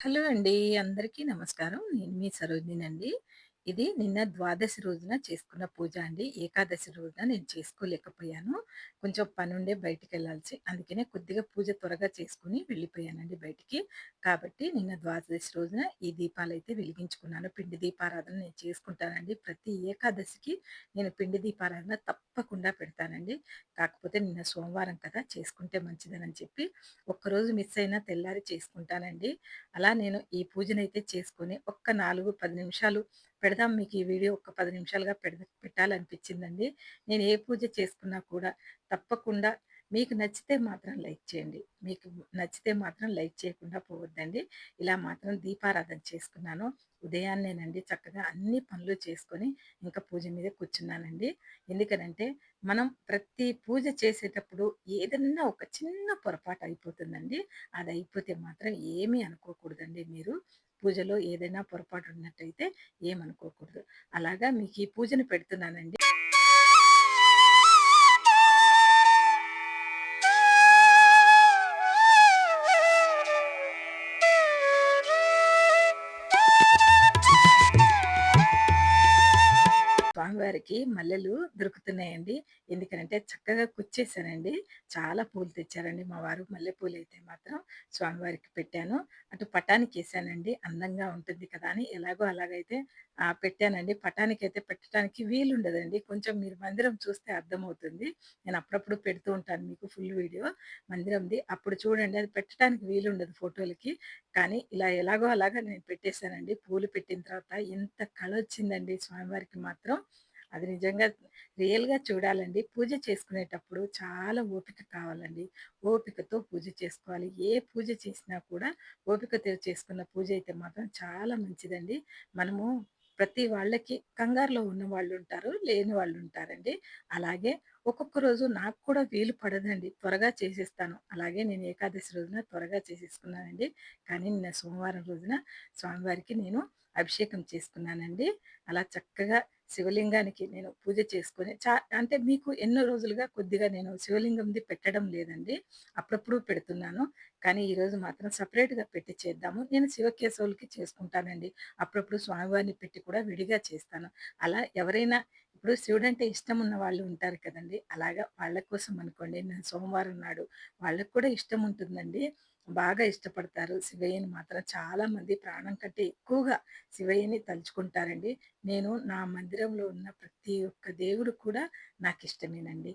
Hello అండి. అందరికీ నమస్కారం. నేను మీ సరోజినినండి. ఇది నిన్న ద్వాదశి రోజున చేసుకున్న పూజ అండి. ఏకాదశి రోజున నేను చేసుకోలేకపోయాను. కొంచెం పనుండే బయటికెళ్ళాల్సి అందుకనే కొద్దిగా పూజ త్వరగా చేసుకొని వెళ్ళిపోయానండి బయటికి. కాబట్టి నిన్న ద్వాదశి రోజున ఈ దీపాలైతే వెలిగించుకున్నాను. పిండి దీపారాధన నేను చేసుకుంటానండి. ప్రతి ఏకాదశికి నేను పిండి దీపారాధన తప్పకుండా పెడతానండి. కాకపోతే నిన్న సోమవారం కదా! చేసుకుంటే మంచిదనని చెప్పి ఒక్కరోజు మిస్ అయినా తెల్లారి చేసుకుంటానండి. అలా నేను ఈ పూజనైతే చేసుకొని ఒక్క 4, 10 నిమిషాలు పెడదాం మీకు ఈ వీడియో ఒక 10 నిమిషాలుగా పెట్టాలనిపించిందండి. నేను ఏ పూజ చేసుకున్నా కూడా తప్పకుండా మీకు నచ్చితే మాత్రం లైక్ చేయండి. మీకు నచ్చితే మాత్రం లైక్ చేయకుండా పోవద్దండి. ఇలా మాత్రం దీపారాధన చేసుకున్నాను. ఉదయాన్నేనండి చక్కగా అన్ని పనులు చేసుకొని ఇంకా పూజ మీద కూర్చున్నానండి. ఎందుకనంటే మనం ప్రతి పూజ చేసేటప్పుడు ఏదన్నా ఒక చిన్న పొరపాటు అయిపోతుందండి. అదయిపోతే మాత్రం ఏమీ అనుకోకూడదండి మీరు. పూజలో ఏదైనా పొరపాటు ఉన్నట్టయితే ఏమనుకోకూడదు. అలాగా మీకు ఈ పూజను పెడుతున్నానండి. స్వామివారికి మల్లెలు దొరుకుతున్నాయండి. ఎందుకనంటే చక్కగా కుచ్చేసానండి. చాలా పూలు తెచ్చారండి మా వారు. మల్లెపూలైతే మాత్రం స్వామివారికి పెట్టాను. అటు పటానికేసానండి. అందంగా ఉంటుంది కదా అని ఎలాగో అలాగైతే పెట్టానండి. పటానికైతే పెట్టడానికి వీలుండదండి. కొంచెం మీరు మందిరం చూస్తే అర్థమవుతుంది. నేను అప్పుడప్పుడు పెడుతూ ఉంటాను మీకు ఫుల్ వీడియో మందిరంది. అప్పుడు చూడండి అది పెట్టడానికి వీలుండదు ఫోటోలకి. కానీ ఇలా ఎలాగో అలాగా నేను పెట్టేసానండి. పూలు పెట్టిన తర్వాత ఎంత కళొచ్చిందండి స్వామివారికి మాత్రం. అది నిజంగా రియల్‌గా చూడాలండి. పూజ చేసుకునేటప్పుడు చాలా ఓపిక కావాలండి. ఓపికతో పూజ చేసుకోవాలి. ఏ పూజ చేసినా కూడా ఓపికతో చేసుకున్న పూజ అయితే మాత్రం చాలా మంచిదండి. మనము ప్రతి వాళ్ళకి కంగారులో ఉన్నవాళ్ళుంటారు, లేని వాళ్ళుంటారండి. అలాగే ఒక్కొక్క రోజు నాకు కూడా వీలు పడదండి. త్వరగా చేసేస్తాను. అలాగే నేను ఏకాదశి రోజున త్వరగా చేసేసుకున్నానండి. కానీ నిన్న సోమవారం రోజున స్వామివారికి నేను అభిషేకం చేసుకున్నానండి. అలా చక్కగా శివలింగానికి నేను పూజ చేసుకొని అంటే మీకు ఎన్నో రోజులుగా కొద్దిగా నేను శివలింగంది పెట్టడం లేదండి. అప్పుడప్పుడు పెడుతున్నాను. కానీ ఈరోజు మాత్రం సెపరేట్‌గా పెట్టి చేద్దాము. నేను శివకేశవులకి చేసుకుంటానండి. అప్పుడప్పుడు స్వామివారిని పెట్టి కూడా విడిగా చేస్తాను. అలా ఎవరైనా ఇప్పుడు శివుడంటే ఇష్టం ఉన్న వాళ్ళు ఉంటారు కదండీ! అలాగా వాళ్ళ కోసం అనుకోండి నేను సోమవారం నాడు వాళ్ళకి కూడా ఇష్టం ఉంటుందండి. బాగా ఇష్టపడతారు. శివయ్యని మాత్రం చాలామంది ప్రాణం కంటే ఎక్కువగా శివయ్యని తలుచుకుంటారండి. నేను నా మందిరంలో ఉన్న ప్రతి ఒక్క దేవుడు కూడా నాకిష్టమేనండి.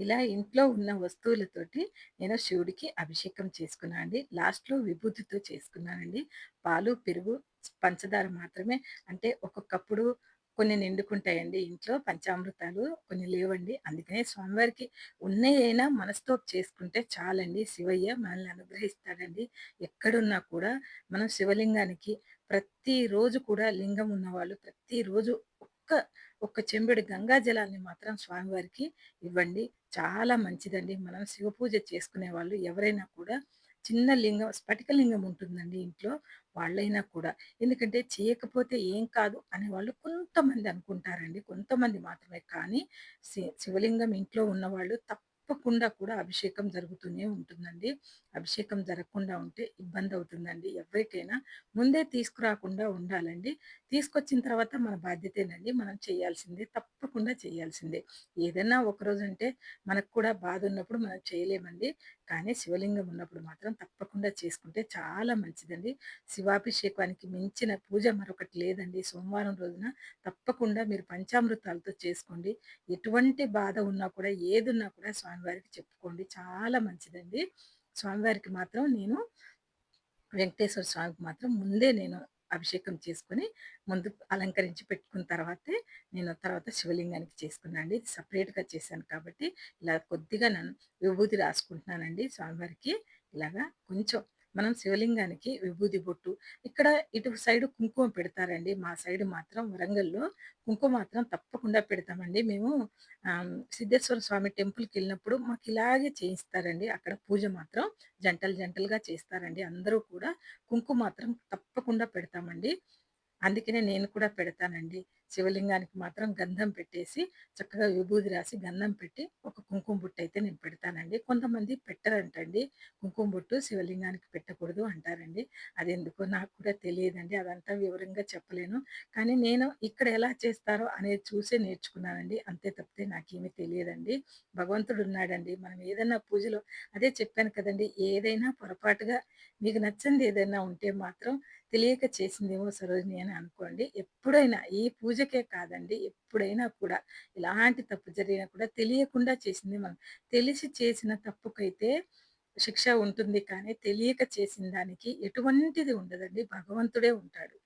ఇలా ఇంట్లో ఉన్న వస్తువులతోటి నేను శివుడికి అభిషేకం చేసుకున్నా అండి. లాస్ట్‌లో విభూతితో చేసుకున్నానండి. పాలు, పెరుగు, పంచదార మాత్రమే అంటే ఒక్కొక్కప్పుడు కొన్ని నిండుకుంటాయండి ఇంట్లో పంచామృతాలు కొన్ని లేవండి. అందుకనే స్వామివారికి ఉన్నయైనా మనసుతో చేసుకుంటే చాలండి. శివయ్య మనల్ని అనుగ్రహిస్తాడండి. ఎక్కడున్నా కూడా మనం శివలింగానికి ప్రతిరోజు కూడా లింగం ఉన్నవాళ్ళు ప్రతిరోజు ఒక్క ఒక్క చెంబెడు గంగా జలాన్ని మాత్రం స్వామివారికి ఇవ్వండి. చాలా మంచిదండి. మనం శివ పూజ చేసుకునే వాళ్ళు ఎవరైనా కూడా చిన్న లింగం స్ఫటిక లింగం ఉంటుందండి ఇంట్లో. వాళ్ళైనా కూడా ఎందుకంటే చేయకపోతే ఏం కాదు అనేవాళ్ళు కొంతమంది అనుకుంటారండి. కొంతమంది మాత్రమే. కానీ శివలింగం ఇంట్లో ఉన్నవాళ్ళు తప్పకుండా కూడా అభిషేకం జరుగుతూనే ఉంటుందండి. అభిషేకం జరగకుండా ఉంటే ఇబ్బందవుతుందండి ఎవరికైనా. ముందే తీసుకురాకుండా ఉండాలండి. తీసుకొచ్చిన తర్వాత మన బాధ్యతేనండి. మనం చేయాల్సిందే. తప్పకుండా చేయాల్సిందే. ఏదైనా ఒకరోజంటే మనకు కూడా బాధున్నప్పుడు మనం చేయలేమండి. కానీ శివలింగం ఉన్నప్పుడు మాత్రం తప్పకుండా చేసుకుంటే చాలా మంచిదండి. శివాభిషేకానికి మించిన పూజ మరొకటి లేదండి. సోమవారం రోజున తప్పకుండా మీరు పంచామృతాలతో చేసుకోండి. ఎటువంటి బాధ ఉన్నా కూడా, ఏదున్నా కూడా స్వామివారికి చెప్పుకోండి. చాలా మంచిదండి. స్వామివారికి మాత్రం నేను వెంకటేశ్వర స్వామికి మాత్రం ముందే నేను అభిషేకం చేసుకొని, ముందు అలంకరించి పెట్టుకున్న తర్వాతే నేను తర్వాత శివలింగానికి చేసుకున్నా అండి. ఇది సెపరేట్‌గా చేశాను కాబట్టి, ఇలా కొద్దిగా నేను విభూది రాసుకుంటున్నానండి స్వామివారికి. ఇలాగా కొంచెం మనం శివలింగానికి విభూది బొట్టు ఇక్కడ ఇటు సైడు కుంకుమ పెడతారండి. మా సైడ్ మాత్రం వరంగల్‌లో కుంకుమ మాత్రం తప్పకుండా పెడతామండి. మేము సిద్ధేశ్వర స్వామి టెంపుల్‌కెళ్ళినప్పుడు మాకిలాగే చేయిస్తారండి. అక్కడ పూజ మాత్రం జంటలు జంటలుగా చేస్తారండి. అందరూ కూడా కుంకుమ మాత్రం తప్పకుండా పెడతామండి. అందుకనే నేను కూడా పెడతానండి. శివలింగానికి మాత్రం గంధం పెట్టేసి, చక్కగా విభూది రాసి, గంధం పెట్టి, ఒక కుంకుమ బొట్టయితే నేను పెడతానండి. కొంతమంది పెట్టరంటండి. కుంకుమ బొట్టు శివలింగానికి పెట్టకూడదు అంటారండి. అదెందుకో నాకు కూడా తెలియదండి. అదంతా వివరంగా చెప్పలేను. కానీ నేను ఇక్కడ ఎలా చేస్తారో అనేది చూసే నేర్చుకున్నానండి. అంతే తప్పితే నాకేమీ తెలియదండి. భగవంతుడున్నాడండి. మనం ఏదైనా పూజలో అదే చెప్పాను కదండీ! ఏదైనా పొరపాటుగా మీకు నచ్చనిది ఏదైనా ఉంటే మాత్రం తెలియక చేసిందేమో సరోజిని అని అనుకోండి. ఎప్పుడైనా ఈ పూజకే కాదండి, ఎప్పుడైనా కూడా ఎలాంటి తప్పు జరిగినా కూడా తెలియకుండా చేసింది మనం తెలిసి చేసిన తప్పుకైతే శిక్ష ఉంటుంది కానీ, తెలియక చేసిన దానికి ఎటువంటిది ఉండదండి. భగవంతుడే ఉంటాడు.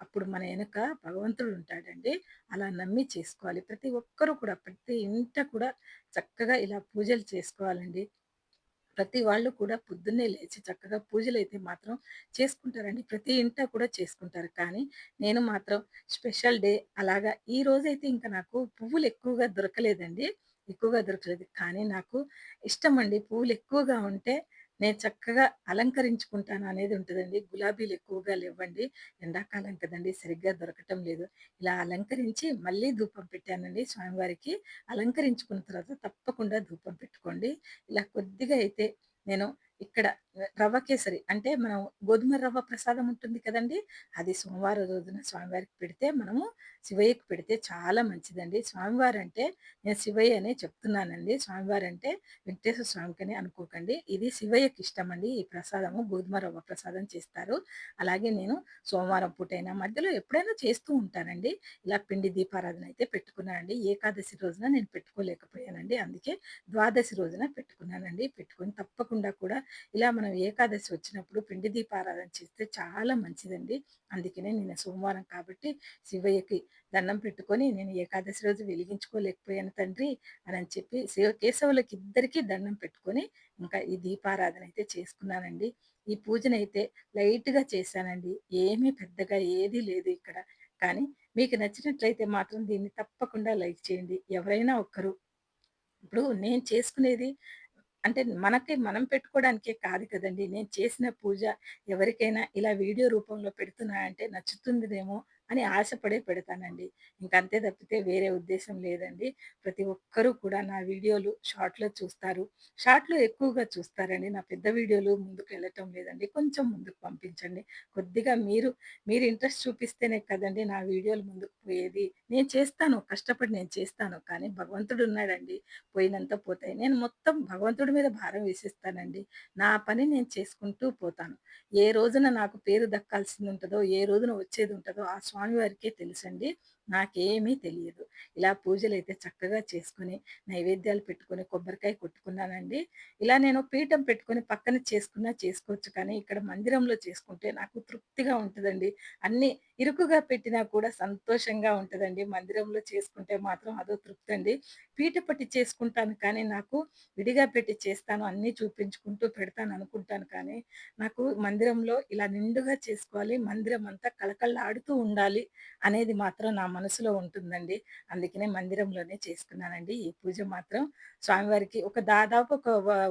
అప్పుడు మన ఎనక భగవంతుడు ఉంటాడండి. అలా నమ్మి చేసుకోవాలి. ప్రతి ఒక్కరు కూడా ప్రతి ఇంట కూడా చక్కగా ఇలా పూజలు చేసుకోవాలండి. ప్రతి వాళ్ళు కూడా పొద్దున్నే లేచి చక్కగా పూజలైతే మాత్రం చేసుకుంటారండి. ప్రతి ఇంట కూడా చేసుకుంటారు. కానీ నేను మాత్రం స్పెషల్ డే అలాగా ఈ రోజైతే ఇంక నాకు పువ్వులు ఎక్కువగా దొరకలేదండి. ఎక్కువగా దొరకలేదు. కానీ నాకు ఇష్టమండి. పువ్వులు ఎక్కువగా ఉంటే నేను చక్కగా అలంకరించుకుంటాను అనేది ఉంటదండి. గులాబీలు ఎక్కువగా లెవ్వండి. ఎండాకాలం కదండీ! సరిగ్గా దొరకటం లేదు. ఇలా అలంకరించి మళ్ళీ ధూపం పెట్టానండి స్వామివారికి. అలంకరించుకున్న తర్వాత తప్పకుండా ధూపం పెట్టుకోండి. ఇలా కొద్దిగా అయితే నేను ఇక్కడ రవ్వ కేసరి అంటే మనం గోధుమ రవ్వ ప్రసాదం ఉంటుంది కదండీ! అది సోమవారం రోజున స్వామివారికి పెడితే మనము శివయ్యకి పెడితే చాలా మంచిదండి. స్వామివారంటే నేను శివయ్య అనే చెప్తున్నానండి. స్వామివారంటే వెంకటేశ్వర స్వామికని అనుకోకండి. ఇది శివయ్యకి ఇష్టమండి. ఈ ప్రసాదము గోధుమ రవ్వ ప్రసాదం చేస్తారు. అలాగే నేను సోమవారం పూటైనా మధ్యలో ఎప్పుడైనా చేస్తూ ఉంటానండి. ఇలా పిండి దీపారాధన అయితే పెట్టుకున్నానండి. ఏకాదశి రోజున నేను పెట్టుకోలేకపోయానండి. అందుకే ద్వాదశి రోజున పెట్టుకున్నానండి. పెట్టుకొని తప్పకుండా కూడా ఇలా మనం ఏకాదశి వచ్చినప్పుడు పిండి దీపారాధన చేస్తే చాలా మంచిదండి. అందుకనే నేను సోమవారం కాబట్టి శివయ్యకి దండం పెట్టుకొని నేను ఏకాదశి రోజు వెలిగించుకోలేకపోయాను తండ్రి అని చెప్పి కేశవులకి ఇద్దరికీ దండం పెట్టుకొని ఇంకా ఈ దీపారాధన అయితే చేసుకున్నానండి. ఈ పూజనైతే లైట్‌గా చేశానండి. ఏమీ పెద్దగా ఏదీ లేదు ఇక్కడ. కానీ మీకు నచ్చినట్లయితే మాత్రం దీన్ని తప్పకుండా లైక్ చేయండి. ఎవరైనా ఒక్కరు ఇప్పుడు నేను చేసుకునేది అంటే మనకి మనం పెట్టుకోవడానికే కాదు కదండీ! నేను చేసిన పూజ ఎవరికైనా ఇలా వీడియో రూపంలో పెడుతున్నా అంటే నచ్చుతుందేమో అని ఆశపడే పెడతానండి. ఇంకంతే తప్పితే వేరే ఉద్దేశ్యం లేదండి. ప్రతి ఒక్కరూ కూడా నా వీడియోలు షార్ట్‌లో చూస్తారు. షార్ట్‌లో ఎక్కువగా చూస్తారండి. నా పెద్ద వీడియోలు ముందుకెళ్ళటం లేదండి. కొంచెం ముందుకు పంపించండి. కొద్దిగా మీరు ఇంట్రెస్ట్ చూపిస్తేనే కదండీ నా వీడియోలు ముందుకు పోయేది. నేను చేస్తాను. కష్టపడి నేను చేస్తాను. కానీ భగవంతుడున్నాడండి. పోయినంత పోతాయి. నేను మొత్తం భగవంతుడి మీద భారం వేసేస్తానండి. నా పని నేను చేసుకుంటూ పోతాను. ఏ రోజున నాకు పేరు దక్కాల్సిందుంటదో, ఏ రోజున వచ్చేదుంటదో ఆ స్వామి వారికే తెలుసండి. నాకేమీ తెలియదు. ఇలా పూజలైతే చక్కగా చేసుకొని, నైవేద్యాలు పెట్టుకొని, కొబ్బరికాయ కొట్టుకున్నానండి. ఇలా నేను పీఠం పెట్టుకొని పక్కన చేసుకున్నా చేసుకోవచ్చు. కానీ ఇక్కడ మందిరంలో చేసుకుంటే నాకు తృప్తిగా ఉంటదండి. అన్నీ ఇరుకుగా పెట్టినా కూడా సంతోషంగా ఉంటదండి. మందిరంలో చేసుకుంటే మాత్రం అదో తృప్తండి. పీట పట్టి చేసుకుంటాను కానీ నాకు విడిగా పెట్టి చేస్తాను. అన్నీ చూపించుకుంటూ పెడతాను అనుకుంటాను కానీ, నాకు మందిరంలో ఇలా నిండుగా చేసుకోవాలి. మందిరం అంతా కళకళలాడుతూ ఉండాలి అనేది మాత్రం నా మనసులో ఉంటుందండి. అందుకనే మందిరంలోనే చేసుకున్నానండి. ఈ పూజ మాత్రం స్వామివారికి ఒక దాదాపు ఒక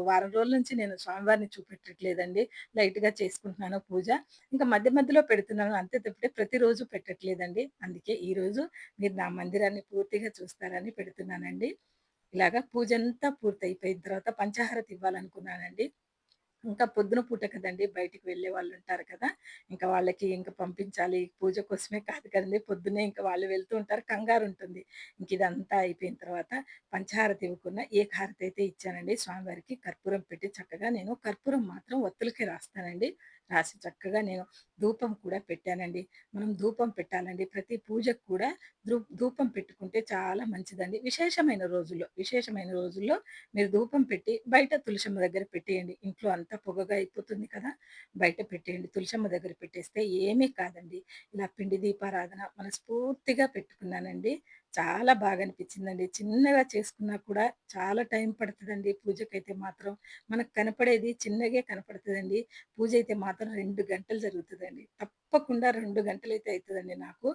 వారం రోజుల నుంచి నేను స్వామివారిని చూపెట్టట్లేదండి. లైట్‌గా చేసుకుంటున్నాను పూజ. ఇంకా మధ్య మధ్యలో పెడుతున్నాను. అంతే తప్పితే ప్రతిరోజు పెట్టట్లేదండి. అందుకే ఈరోజు మీరు నా మందిరాన్ని పూర్తిగా చూస్తారని పెడుతున్నానండి. ఇలాగ పూజంతా పూర్తయిపోయిన తర్వాత పంచాహారతి ఇవ్వాలనుకున్నానండి. ఇంకా పొద్దున పూట కదండీ! బయటికి వెళ్ళేవాళ్ళుంటారు కదా! ఇంకా వాళ్ళకి ఇంక పంపించాలి. పూజ కోసమే కాదు కదండీ! పొద్దున్నే ఇంక వాళ్ళు వెళ్తూ ఉంటారు. కంగారుంటుంది. ఇంకిదంతా అయిపోయిన తర్వాత పంచహారతి ఇవ్వకుండా ఏకహారతి అయితే ఇచ్చానండి స్వామివారికి. కర్పూరం పెట్టి చక్కగా నేను కర్పూరం మాత్రం ఒత్తులకే రాస్తానండి. రాసి చక్కగా నేను ధూపం కూడా పెట్టానండి. మనం ధూపం పెట్టాలండి. ప్రతి పూజకు కూడా ధూపం పెట్టుకుంటే చాలా మంచిదండి. విశేషమైన రోజుల్లో మీరు ధూపం పెట్టి బయట తులసమ్మ దగ్గర పెట్టేయండి. ఇంట్లో అంతా పొగగా అయిపోతుంది కదా! బయట పెట్టేయండి. తులసమ్మ దగ్గర పెట్టేస్తే ఏమీ కాదండి. ఇలా పిండి దీపారాధన మనస్ఫూర్తిగా పెట్టుకున్నానండి. చాలా బాగా అనిపించిందండి. చిన్నగా చేసుకున్నా కూడా చాలా టైం పడతదండి పూజకైతే మాత్రం. మనకు కనపడేది చిన్నగే కనపడతదండి. పూజ అయితే మాత్రం 2 గంటలు జరుగుతదండి. తప్పకుండా 2 గంటలైతే అయితదండి నాకు.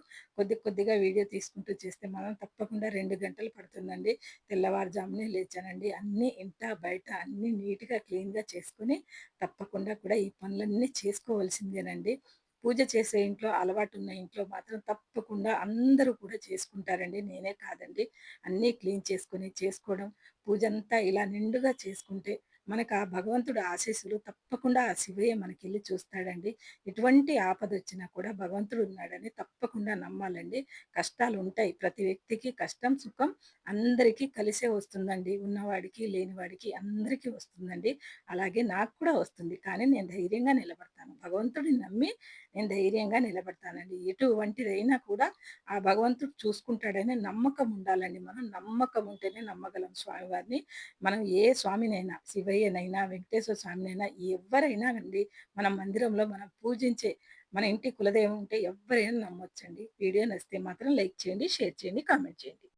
కొద్దిగా వీడియో తీసుకుంటూ చేస్తే మాత్రం తప్పకుండా 2 గంటలు పడుతుందండి. తెల్లవారుజామునే లేచానండి. అన్నీ ఇంట, బయట అన్నీ నీట్‌గా, క్లీన్‌గా చేసుకొని, తప్పకుండా కూడా ఈ పనులన్నీ చేసుకోవాల్సిందేనండి. పూజ చేసే ఇంట్లో, అలవాటున్న ఇంట్లో మాత్రం తప్పకుండా అందరూ కూడా చేసుకుంటారండి. నేనే కాదండి. అన్నీ క్లీన్ చేసుకొని, చేసుకోవడం, పూజంతా ఇలా నిండుగా చేసుకుంటే, మనకు ఆ భగవంతుడి ఆశీస్సులు తప్పకుండా ఆ శివయ్య మనకెళ్ళి చూస్తాడండి. ఎటువంటి ఆపదొచ్చినా కూడా భగవంతుడున్నాడని తప్పకుండా నమ్మాలండి. కష్టాలుంటాయి. ప్రతి వ్యక్తికి కష్టం, సుఖం అందరికీ కలిసే వస్తుందండి. ఉన్నవాడికి, లేనివాడికి అందరికీ వస్తుందండి. అలాగే నాకు కూడా వస్తుంది. కానీ నేను ధైర్యంగా నిలబడతాను. భగవంతుడిని నమ్మి నేను ధైర్యంగా నిలబడతానండి. ఎటువంటిదైనా కూడా ఆ భగవంతుడు చూసుకుంటాడనే నమ్మకం ఉండాలండి. మనం నమ్మకం ఉంటేనే నమ్మగలం స్వామివారిని. మనం ఏ స్వామినైనా, శివయ్యనైనా, వెంకటేశ్వర స్వామినైనా ఎవ్వరైనా అండి మన మందిరంలో మనం పూజించే మన ఇంటి కులదైవం ఉంటే ఎవ్వరైనా నమ్మొచ్చండి. వీడియో నచ్చితే మాత్రం లైక్ చేయండి, షేర్ చేయండి, కామెంట్ చేయండి.